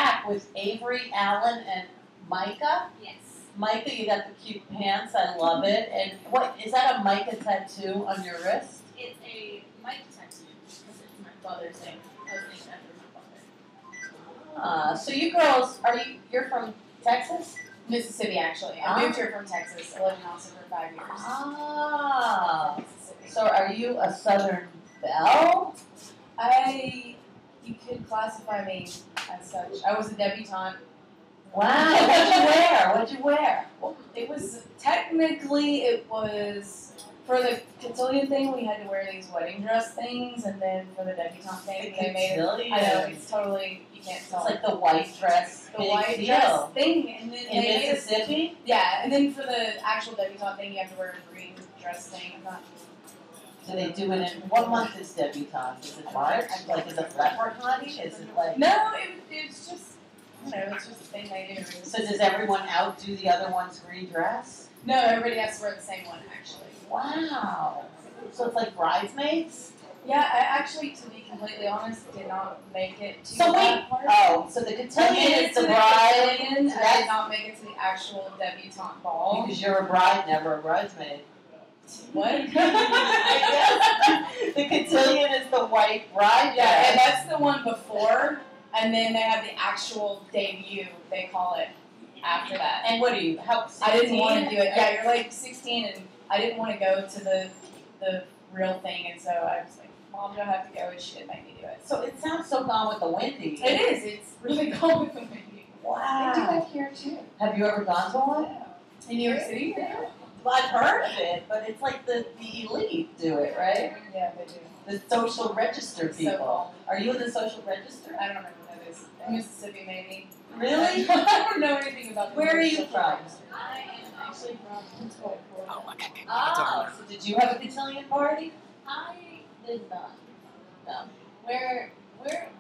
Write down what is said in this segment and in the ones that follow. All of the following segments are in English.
back with Avery, Alan, and MiKa. Yes. MiKa, you got the cute pants. I love it. And what is that? A MiKa tattoo on your wrist? It's a MiKa tattoo because it's my father's name. I was named after my father. So you girls, you're from Texas? Mississippi, actually. I moved here from Texas. I lived in Austin for 5 years. Ah. So are you a Southern belle? You could classify me as such. I was a debutante. Wow. What'd you wear? Well, it was for the cotillion thing. We had to wear these wedding dress things, and then for the debutante thing, they made it. I know it's totally you can't tell. It's like the white dress. The white dress thing, and then in Mississippi. Yeah, and then for the actual debutante thing, you have to wear a green dress thing. I'm not. Do they do it in what month is debutante? Is it March? Like is it leprechaun? Is it like? No, it's just. I don't know, it's just a thing they do. So does everyone outdo the other one's green dress? No, everybody has to wear the same one, actually. Wow. So it's like bridesmaids? Yeah, I actually, to be completely honest, did not make it to that part. Oh, so the cotillion is the bride. I did not make it to the actual debutante ball. Because you're a bride, never a bridesmaid. What? I guess. The cotillion is the white bride. Yeah, and that's the one before. And then they have the actual debut, they call it, after that. And what do you, how, 16? I didn't want to do it. Yeah, you're like 16, and I didn't want to go to the real thing, and so I was like, Mom, do I have to go? And she didn't make me do it. So it sounds so Gone with the Windy. It is. It's really Gone with the Windy. Wow. They do that here, too. Have you ever gone to one? In New York City? Yeah. Well, I've heard of it, but it's like the elite do it, right? Yeah, they do. The social register people. So, are you in the social register? I don't remember what that is. Mississippi, maybe. Really? I don't know anything about the Where are you from? I am actually from Florida. Oh, okay. Ah, so did you have a cotillion party? I did not. No. We're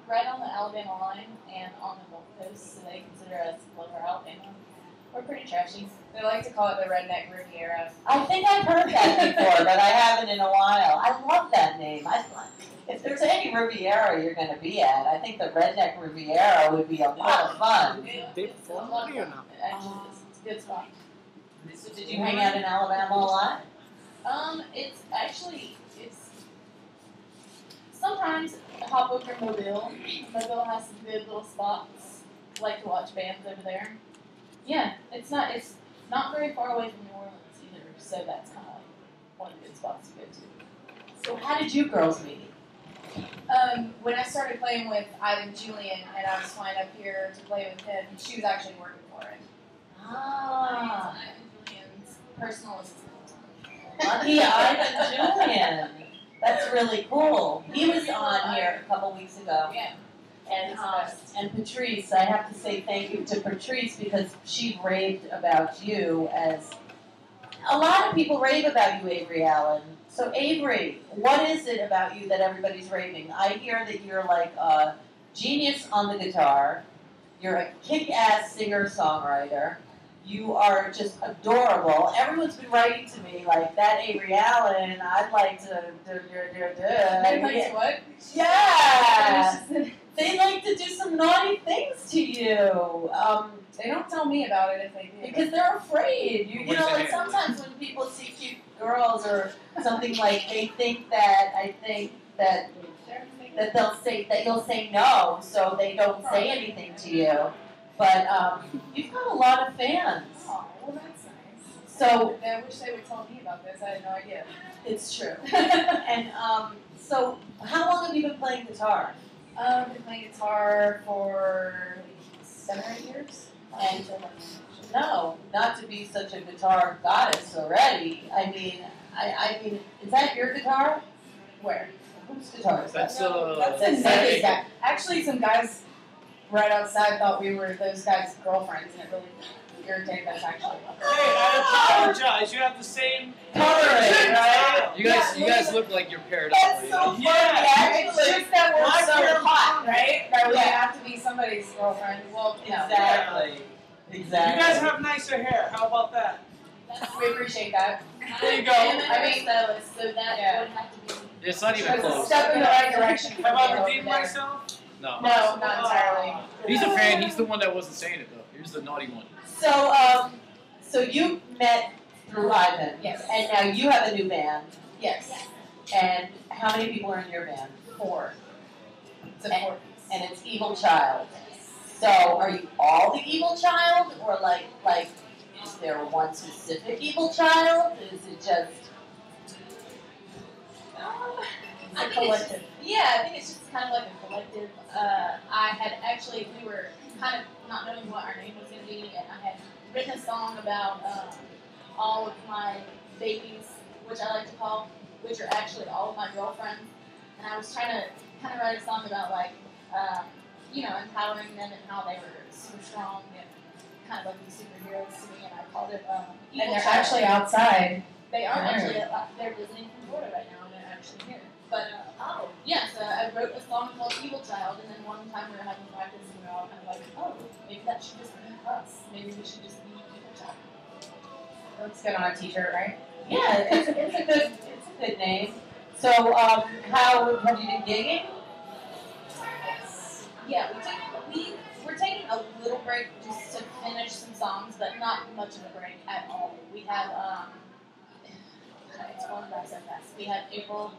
right on the Alabama line and on the Gulf Coast, so they consider us Lower Alabama. We're pretty trashy. They like to call it the Redneck Riviera. I think I've heard that before, but I haven't in a while. I love that name. If there's any Riviera you're going to be at, I think the Redneck Riviera would be a lot of fun. It's a lot of fun. Actually, it's a good spot. So did you hang out in Alabama a lot? It's sometimes I hop over to Mobile. Mobile has some good little spots. I like to watch bands over there. Yeah, it's not very far away from New Orleans either, so that's kind of like one of the good spots to go to. So how did you girls meet? When I started playing with Ivan Julian, and I was flying up here to play with him, she was actually working for him. Ah. Ivan Julian's personal assistant. Lucky Ivan Julian. That's really cool. He was on here a couple weeks ago. Yeah. And Patrice, I have to say thank you to Patrice because she raved about you as a lot of people rave about you, Avery Allen. So Avery, what is it about you that everybody's raving? I hear that you're like a genius on the guitar. You're a kick-ass singer-songwriter. You are just adorable. Everyone's been writing to me like, that Avery Allen, I'd like to I'd like to what? Yeah! They like to do some naughty things to you. They don't tell me about it if they do. Because they're afraid. You know, like sometimes when people see cute girls or something like, they think that, that you'll say no, so they don't say anything to you. But you've got a lot of fans. Oh, well, that's nice. So I wish they would tell me about this. I had no idea. it's true. And so how long have you been playing guitar? I've been playing guitar for 7 or 8 years. And no, not to be such a guitar goddess already. I mean, is that your guitar? Where? Whose guitar is that? That's MiKa's guy. Actually, some guys right outside thought we were those guys' girlfriends, and it really irritated us, actually. Hey, I apologize. You have the same coloring, right? You guys look like you're paired up. That's so funny, Yeah. actually. It's just that we're My so girl- hot, right? That we Yeah. have to be somebody's girlfriend. Well, Exactly. You Exactly. guys have nicer hair. How about that? we appreciate that. There you go. I mean, stylist, so that Yeah. would have to be. It's not even It's a close. step in the right direction. Have I redeemed myself? No. No, not entirely. He's a fan. He's the one that wasn't saying it though. He's the naughty one. So, so you met through Ivan. Yes. And now you have a new band. Yes. And how many people are in your band? 4. It's a 4 piece. And it's EViL. So, are you all the EViL, or like, is there one specific EViL? Is it just? I think collective. I think it's just kind of like a collective. I had actually, we were kind of not knowing what our name was going to be, and I had written a song about all of my babies, which I like to call, which are actually all of my girlfriends. And I was trying to kind of write a song about like, empowering them and how they were super strong and kind of like these superheroes to me. And I called it EViL. And they're actually outside. They are actually, they're visiting from Florida right now, and they're actually here. But, so I wrote a song called EViL, and then one time we were having practice, and we were all kind of like, oh, maybe that should just be us. Maybe we should just be EViL. Looks good on a t-shirt, right? Yeah, it's a good name. So, how have you been gigging? Yeah, we're taking a little break just to finish some songs, but not much of a break at all. We have, it's going by so fast. We have April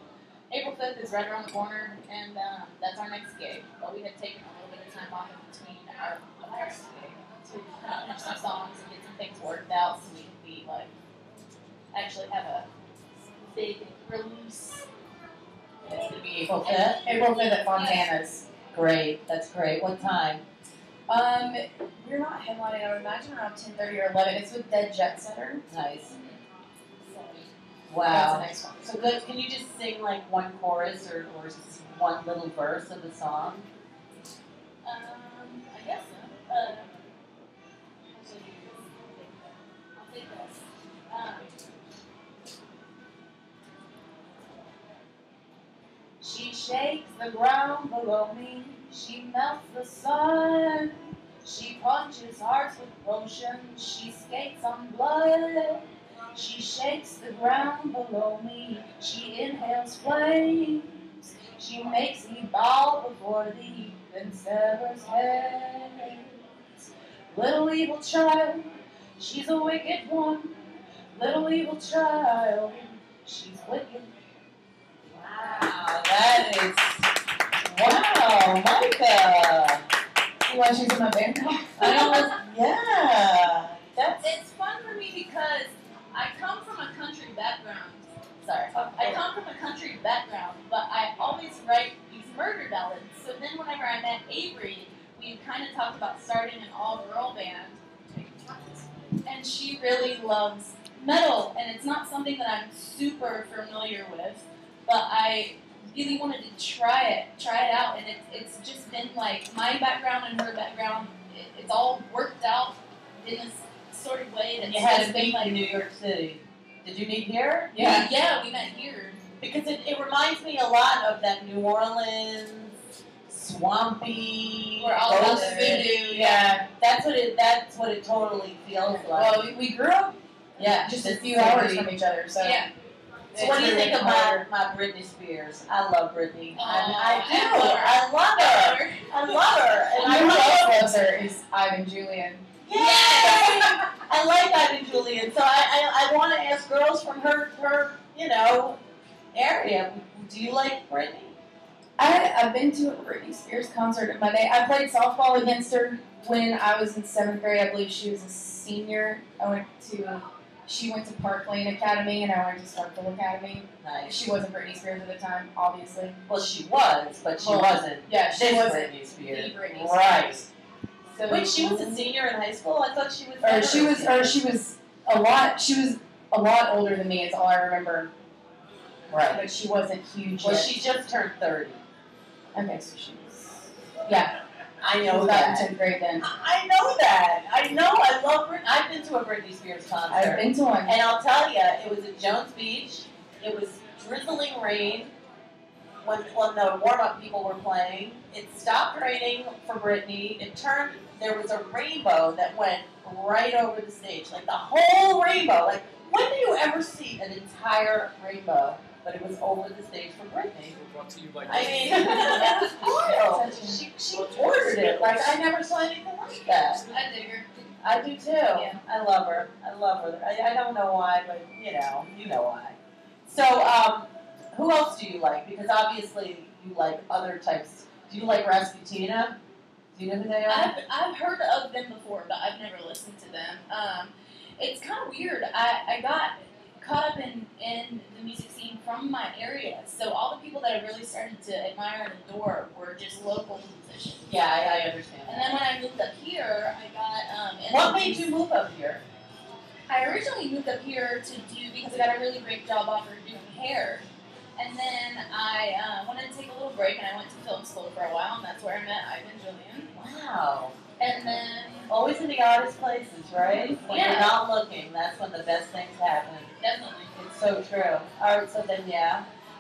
5th is right around the corner, and that's our next gig. But we had taken a little bit of time off in between our last gig to kind of finish some songs and get some things worked out so we can be like, actually have a big release. It's going to be April 5th. April 5th at Fontana's. Great, that's great. What time? We're not headlining. I would imagine around 10:30 or 11. It's with Dead Jet Center. Nice. So, Wow. That's a nice one. So good. Can you just sing like one chorus or just one little verse of the song? I guess so. I'll take this. She shakes the ground below me. She melts the sun. She punches hearts with potions. She skates on blood. She shakes the ground below me. She inhales flames. She makes me bow before thee and severs heads. Little EViL child, she's a wicked one. Little EViL child, she's wicked. Wow, that is. Wow, MiKa. Why she's in my band now? Yeah. It's fun for me because I come from a country background. I come from a country background, but I always write these murder ballads. So then whenever I met Avery, we kind of talked about starting an all-girl band. And she really loves metal, and it's not something that I'm super familiar with, but I really wanted to try it out, and it's just been like my background and her background, it's all worked out in this sort of way that You had to been meet like, in New York City. Did you meet here? yeah, we met here. Because it reminds me a lot of that New Orleans, swampy, We're all about the roasted- voodoo, Yeah, that's what it totally feels like. Well, we grew up just a few hours from each other, so. Yeah. So what do you think harder. about my Britney Spears? I love Britney. I do. I love her. I love her. I love her. And And who I else love loves her is Ivan Julian. Yay! I like Ivan Julian. So I want to ask girls from her area. Do you like Britney? I've been to a Britney Spears concert at my day. I played softball against her when I was in 7th grade. I believe she was a senior. She went to Park Lane Academy, and I went to Starkville Academy. Nice. She wasn't Britney Spears at the time, obviously. Well, she was, but she Well, wasn't. Yeah, she This wasn't Britney Spears. the Britney Spears. Right. So, Wait, she was a senior in high school? I thought she was. She was a lot older than me. Is all I remember. Right. But she wasn't huge. Well, yet. she just turned 30. Okay, so she was. Yeah, I she know was about in that. 10th grade then. I know that. I know. I love Britney. I've been to a Britney Spears concert. I've been to one. And I'll tell you, it was at Jones Beach. It was drizzling rain when the warm-up people were playing. It stopped raining for Britney. There was a rainbow that went right over the stage. Like the whole rainbow. Like, when do you ever see an entire rainbow? but it was over the stage for Britney. Brought to you by I mean, it was wild. She ordered it. Like, I never saw anything like that. I dig her. I do too. Yeah. I love her. I love her. I don't know why, but you know why. So, who else do you like? Because obviously you like other types. Do you like Rasputina? Do you know who they are? I've heard of them before, but I've never listened to them. It's kind of weird. I got caught up in the music scene from my area, so all the people that I really started to admire and adore were just local musicians. Yeah, I understand. And then when I moved up here, I got. What made you move up here? I originally moved up here to do because I got a really great job offer doing hair. And then I wanted to take a little break, and I went to film school for a while, and that's where I met Ivan Julian. Wow. And then Always in the oddest places, right? When Yeah. you're not looking, that's when the best things happen. definitely. It's so true. Alright, so then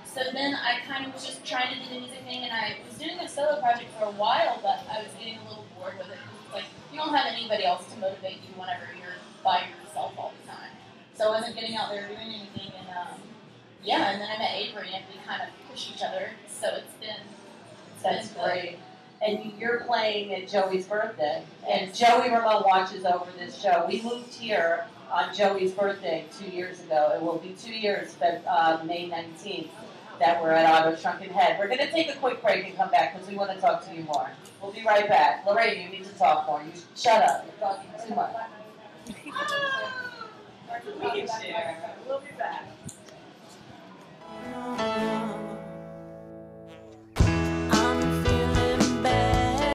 So then I kind of was just trying to do the music thing, and I was doing a solo project for a while, but I was getting a little bored with it. It's like, you don't have anybody else to motivate you whenever you're by yourself all the time. So I wasn't getting out there doing anything, and and then I met Avery, and we kind of pushed each other. So that's great. And you're playing at Joey's birthday. And Joey Ramone watches over this show. We moved here on Joey's birthday 2 years ago. It will be 2 years, but May 19th, that we're at Otto's Shrunken Head. We're going to take a quick break and come back because we want to talk to you more. We'll be right back. Lorraine, you need to talk more. You shut up. You're talking too much. We can share. We'll be back.